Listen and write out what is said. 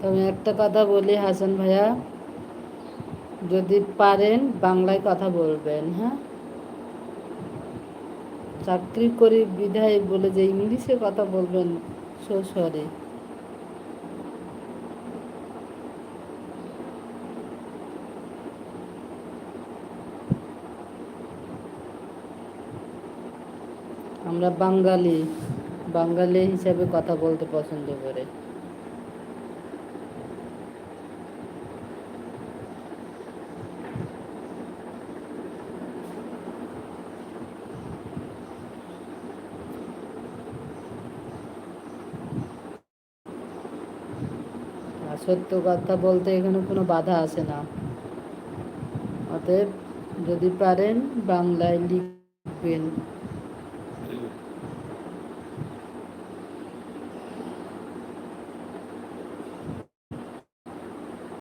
তবে একটা কথা বলি হাসান ভাইয়া, যদি পারেন বাংলায় কথা বলবেন। হ্যাঁ, চাকরি করি বিধায় বলে যে ইংলিশে কথা বলবেন, সো সরি। আমরা বাঙালি, বাঙালি হিসাবে কথা বলতে পছন্দ করে। আর সত্য কথা বলতে এখানে কোনো বাধা আসে না। অতএব যদি পারেন বাংলায় লিখবেন।